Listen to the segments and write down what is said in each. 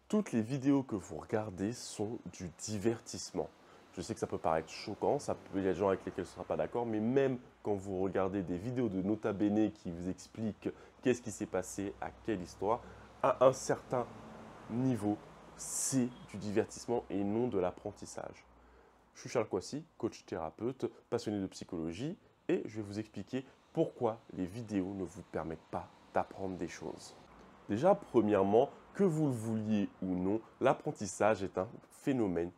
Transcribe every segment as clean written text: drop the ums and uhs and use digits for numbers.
Toutes les vidéos que vous regardez sont du divertissement. Je sais que ça peut paraître choquant, il y a des gens avec lesquels ce ne sera pas d'accord, mais même quand vous regardez des vidéos de Nota Bene qui vous expliquent qu'est-ce qui s'est passé, à quelle histoire, à un certain niveau, c'est du divertissement et non de l'apprentissage. Je suis Charles Coissy, coach thérapeute, passionné de psychologie, et je vais vous expliquer pourquoi les vidéos ne vous permettent pas d'apprendre des choses. Déjà, premièrement, que vous le vouliez ou non, l'apprentissage est un phénomène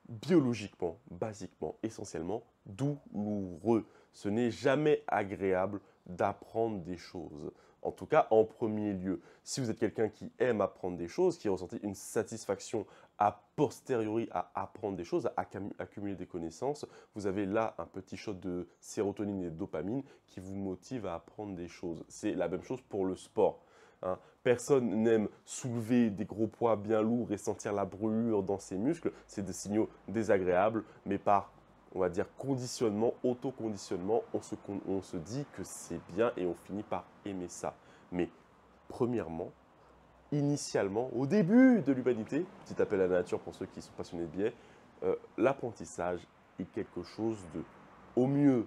biologiquement, basiquement, essentiellement douloureux. Ce n'est jamais agréable d'apprendre des choses. En tout cas, en premier lieu, si vous êtes quelqu'un qui aime apprendre des choses, qui ressentez une satisfaction a posteriori à apprendre des choses, à accumuler des connaissances, vous avez là un petit shot de sérotonine et de dopamine qui vous motive à apprendre des choses. C'est la même chose pour le sport. Hein. Personne n'aime soulever des gros poids bien lourds et sentir la brûlure dans ses muscles. C'est des signaux désagréables, mais par, on va dire, conditionnement, autoconditionnement, on se dit que c'est bien et on finit par aimer ça. Mais premièrement, initialement, au début de l'humanité, petit appel à la nature pour ceux qui sont passionnés de biais, l'apprentissage est quelque chose de, au mieux,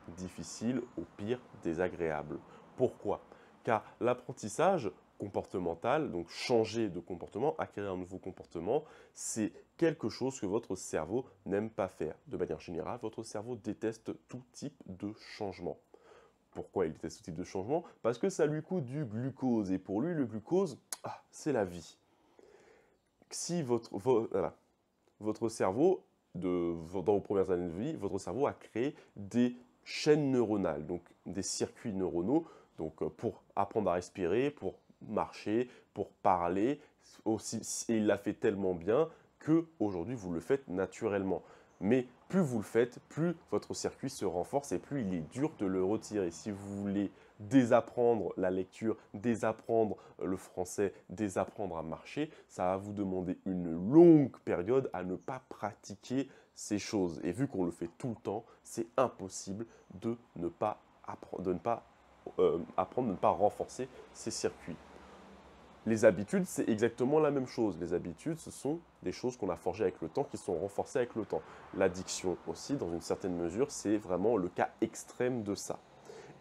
difficile, au pire, désagréable. Pourquoi? Car l'apprentissage comportemental, donc changer de comportement, acquérir un nouveau comportement, c'est quelque chose que votre cerveau n'aime pas faire. De manière générale, votre cerveau déteste tout type de changement. Pourquoi il déteste ce type de changement? Parce que ça lui coûte du glucose. Et pour lui, le glucose, c'est la vie. Si votre cerveau, dans vos premières années de vie, votre cerveau a créé des chaînes neuronales, donc des circuits neuronaux, donc pour apprendre à respirer, pour marcher, pour parler. Aussi, et il l'a fait tellement bien qu'aujourd'hui, vous le faites naturellement. Mais plus vous le faites, plus votre circuit se renforce et plus il est dur de le retirer. Si vous voulez désapprendre la lecture, désapprendre le français, désapprendre à marcher, ça va vous demander une longue période à ne pas pratiquer ces choses. Et vu qu'on le fait tout le temps, c'est impossible de ne pas apprendre, de ne pas renforcer ces circuits. Les habitudes, c'est exactement la même chose. Les habitudes, ce sont des choses qu'on a forgées avec le temps, qui sont renforcées avec le temps. L'addiction aussi, dans une certaine mesure, c'est vraiment le cas extrême de ça.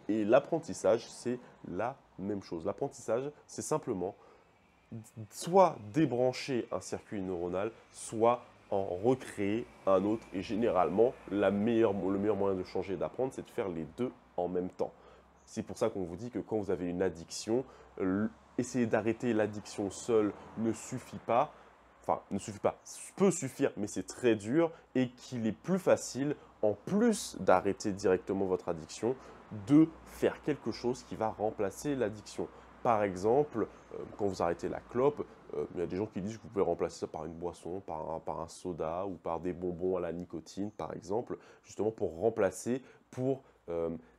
Et l'apprentissage, c'est la même chose. L'apprentissage, c'est simplement soit débrancher un circuit neuronal, soit en recréer un autre. Et généralement, le meilleur moyen de changer et d'apprendre, c'est de faire les deux en même temps. C'est pour ça qu'on vous dit que quand vous avez une addiction, essayer d'arrêter l'addiction seule ne suffit pas. Enfin, ne suffit pas, peut suffire, mais c'est très dur et qu'il est plus facile, en plus d'arrêter directement votre addiction, de faire quelque chose qui va remplacer l'addiction. Par exemple, quand vous arrêtez la clope, il y a des gens qui disent que vous pouvez remplacer ça par une boisson, par un soda ou par des bonbons à la nicotine, par exemple, justement pour remplacer, pour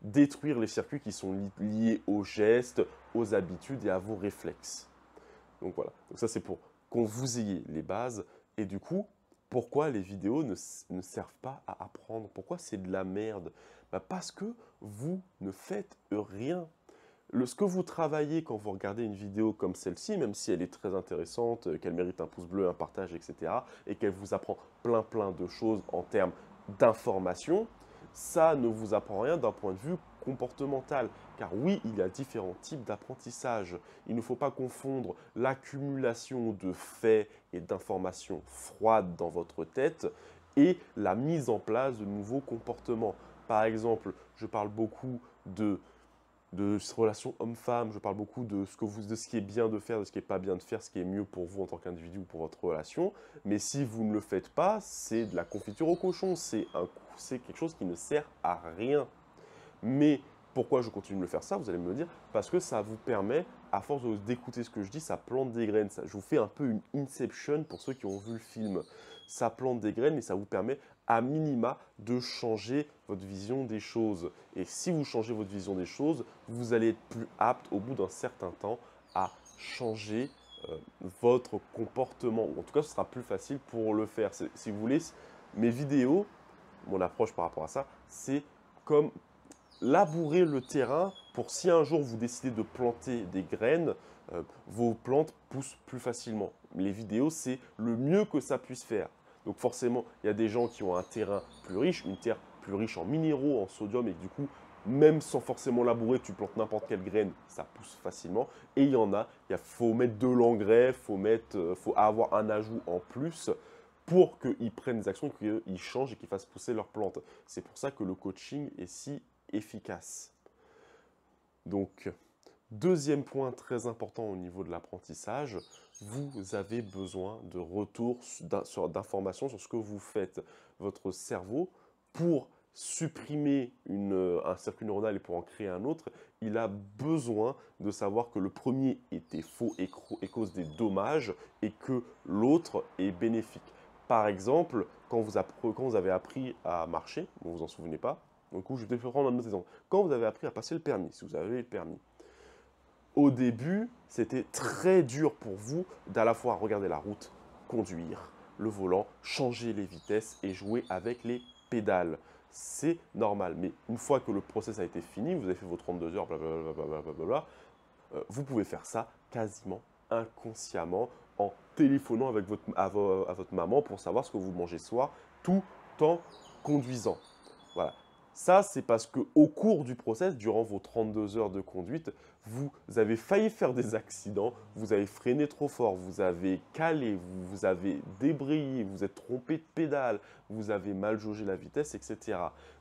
détruire les circuits qui sont liés aux gestes, aux habitudes et à vos réflexes. Donc voilà, donc ça c'est pour qu'on vous ayez les bases. Et du coup, pourquoi les vidéos ne servent pas à apprendre? Pourquoi c'est de la merde? Parce que vous ne faites rien. Ce que vous travaillez quand vous regardez une vidéo comme celle-ci, même si elle est très intéressante, qu'elle mérite un pouce bleu, un partage, etc., et qu'elle vous apprend plein de choses en termes d'information, ça ne vous apprend rien d'un point de vue comportemental. Car oui, il y a différents types d'apprentissage. Il ne faut pas confondre l'accumulation de faits et d'informations froides dans votre tête et la mise en place de nouveaux comportements. Par exemple, je parle beaucoup de relation homme-femme, je parle beaucoup de ce qui est bien de faire, de ce qui n'est pas bien de faire, ce qui est mieux pour vous en tant qu'individu ou pour votre relation. Mais si vous ne le faites pas, c'est de la confiture au cochon, c'est quelque chose qui ne sert à rien. Mais pourquoi je continue de le faire ça? Vous allez me le dire, parce que ça vous permet, à force d'écouter ce que je dis, ça plante des graines. Je vous fais un peu une inception pour ceux qui ont vu le film. Ça plante des graines et ça vous permet à minima de changer votre vision des choses. Et si vous changez votre vision des choses, vous allez être plus apte au bout d'un certain temps à changer votre comportement. Ou en tout cas, ce sera plus facile pour le faire. Si vous voulez, mes vidéos, mon approche par rapport à ça, c'est comme labourer le terrain pour si un jour vous décidez de planter des graines, vos plantes poussent plus facilement. Les vidéos, c'est le mieux que ça puisse faire. Donc forcément, il y a des gens qui ont un terrain plus riche, une terre plus riche en minéraux, en sodium, et que du coup, même sans forcément labourer, tu plantes n'importe quelle graine, ça pousse facilement. Et il y en a, il faut mettre de l'engrais, faut avoir un ajout en plus pour qu'ils prennent des actions, qu'ils changent et qu'ils fassent pousser leurs plantes. C'est pour ça que le coaching est si efficace. Donc, deuxième point très important au niveau de l'apprentissage, vous avez besoin de retours d'informations sur ce que vous faites. Votre cerveau, pour supprimer un circuit neuronal et pour en créer un autre, il a besoin de savoir que le premier était faux et cause des dommages et que l'autre est bénéfique. Par exemple, quand vous avez appris à marcher, vous ne vous en souvenez pas, donc je vais prendre un autre exemple. Quand vous avez appris à passer le permis, si vous avez le permis, au début, c'était très dur pour vous d'à la fois regarder la route, conduire le volant, changer les vitesses et jouer avec les pédales. C'est normal, mais une fois que le process a été fini, vous avez fait vos 32 heures, blablabla, vous pouvez faire ça quasiment inconsciemment en téléphonant avec à votre maman pour savoir ce que vous mangez ce soir, tout en conduisant. Voilà. Ça, c'est parce qu'au cours du process, durant vos 32 heures de conduite, vous avez failli faire des accidents, vous avez freiné trop fort, vous avez calé, vous avez débrayé, vous êtes trompé de pédale, vous avez mal jaugé la vitesse, etc.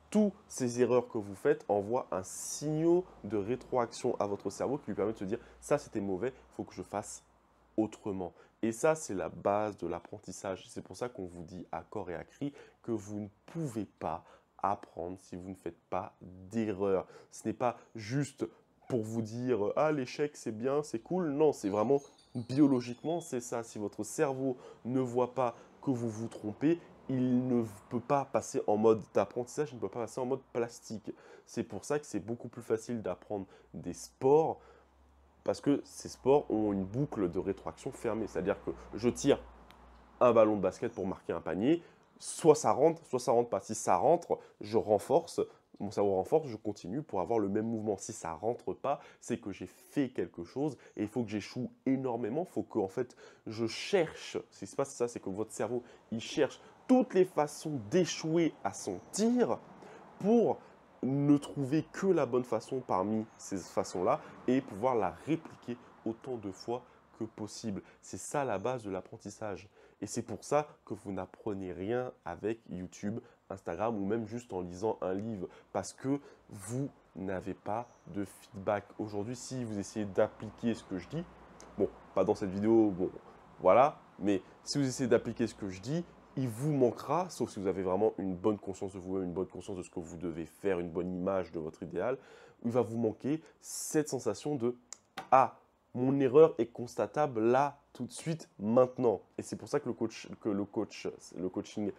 Toutes ces erreurs que vous faites envoient un signal de rétroaction à votre cerveau qui lui permet de se dire « ça, c'était mauvais, il faut que je fasse autrement ». Et ça, c'est la base de l'apprentissage. C'est pour ça qu'on vous dit à corps et à cri que vous ne pouvez pas apprendre si vous ne faites pas d'erreur. Ce n'est pas juste pour vous dire « ah, l'échec, c'est bien, c'est cool ». Non, c'est vraiment biologiquement, c'est ça. Si votre cerveau ne voit pas que vous vous trompez, il ne peut pas passer en mode d'apprentissage, il ne peut pas passer en mode plastique. C'est pour ça que c'est beaucoup plus facile d'apprendre des sports parce que ces sports ont une boucle de rétroaction fermée. C'est-à-dire que je tire un ballon de basket pour marquer un panier, soit ça rentre pas. Si ça rentre, je renforce, mon cerveau renforce, je continue pour avoir le même mouvement. Si ça rentre pas, c'est que j'ai fait quelque chose et il faut que j'échoue énormément. Il faut que en fait, je cherche. Ce qui se passe, ça, c'est que votre cerveau, il cherche toutes les façons d'échouer à son tir pour ne trouver que la bonne façon parmi ces façons-là et pouvoir la répliquer autant de fois que possible. C'est ça la base de l'apprentissage. Et c'est pour ça que vous n'apprenez rien avec YouTube, Instagram ou même juste en lisant un livre. Parce que vous n'avez pas de feedback. Aujourd'hui, si vous essayez d'appliquer ce que je dis, bon, pas dans cette vidéo, bon, voilà, mais si vous essayez d'appliquer ce que je dis, il vous manquera, sauf si vous avez vraiment une bonne conscience de vous-même, une bonne conscience de ce que vous devez faire, une bonne image de votre idéal, il va vous manquer cette sensation de « Ah, mon erreur est constatable là, tout de suite, maintenant ». Et c'est pour ça que le coaching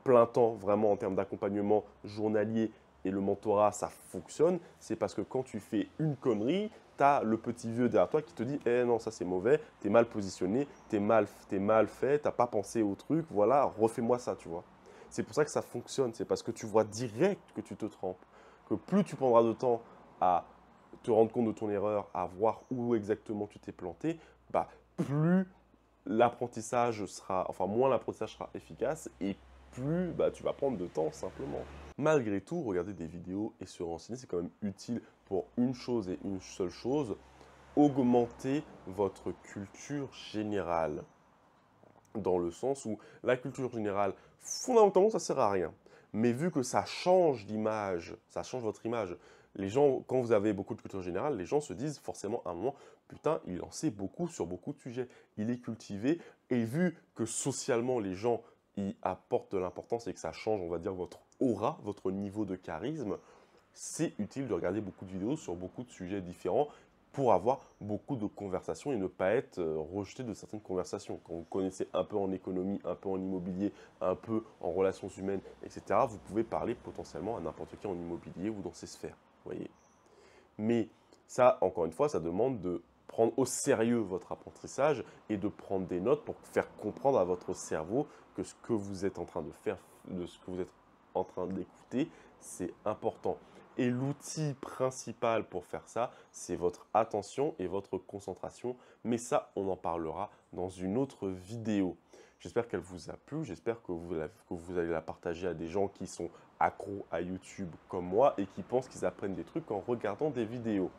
plein temps, vraiment en termes d'accompagnement journalier et le mentorat, ça fonctionne. C'est parce que quand tu fais une connerie, tu as le petit vieux derrière toi qui te dit « Eh non, ça c'est mauvais, tu es mal positionné, tu es mal fait, tu n'as pas pensé au truc, voilà, refais-moi ça, tu vois ». C'est pour ça que ça fonctionne, c'est parce que tu vois direct que tu te trompes, que plus tu prendras de temps à te rendre compte de ton erreur, à voir où exactement tu t'es planté, bah, plus l'apprentissage sera, enfin moins l'apprentissage sera efficace et plus bah, tu vas prendre de temps simplement. Malgré tout, regarder des vidéos et se renseigner, c'est quand même utile pour une chose et une seule chose, augmenter votre culture générale. Dans le sens où la culture générale, fondamentalement, ça ne sert à rien. Mais vu que ça change d'image, ça change votre image, les gens, quand vous avez beaucoup de culture générale, les gens se disent forcément à un moment, putain, il en sait beaucoup sur beaucoup de sujets. Il est cultivé et vu que socialement, les gens y apportent de l'importance et que ça change, on va dire, votre aura, votre niveau de charisme, c'est utile de regarder beaucoup de vidéos sur beaucoup de sujets différents pour avoir beaucoup de conversations et ne pas être rejeté de certaines conversations. Quand vous connaissez un peu en économie, un peu en immobilier, un peu en relations humaines, etc., vous pouvez parler potentiellement à n'importe qui en immobilier ou dans ces sphères. Voyez. Mais ça, encore une fois, ça demande de prendre au sérieux votre apprentissage et de prendre des notes pour faire comprendre à votre cerveau que ce que vous êtes en train de faire, de ce que vous êtes en train d'écouter, c'est important. Et l'outil principal pour faire ça, c'est votre attention et votre concentration. Mais ça, on en parlera dans une autre vidéo. J'espère qu'elle vous a plu, j'espère que vous allez la partager à des gens qui sont accros à YouTube comme moi et qui pensent qu'ils apprennent des trucs en regardant des vidéos.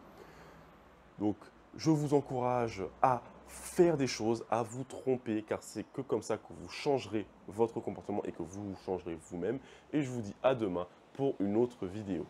Donc, je vous encourage à faire des choses, à vous tromper, car c'est que comme ça que vous changerez votre comportement et que vous changerez vous-même. Et je vous dis à demain pour une autre vidéo.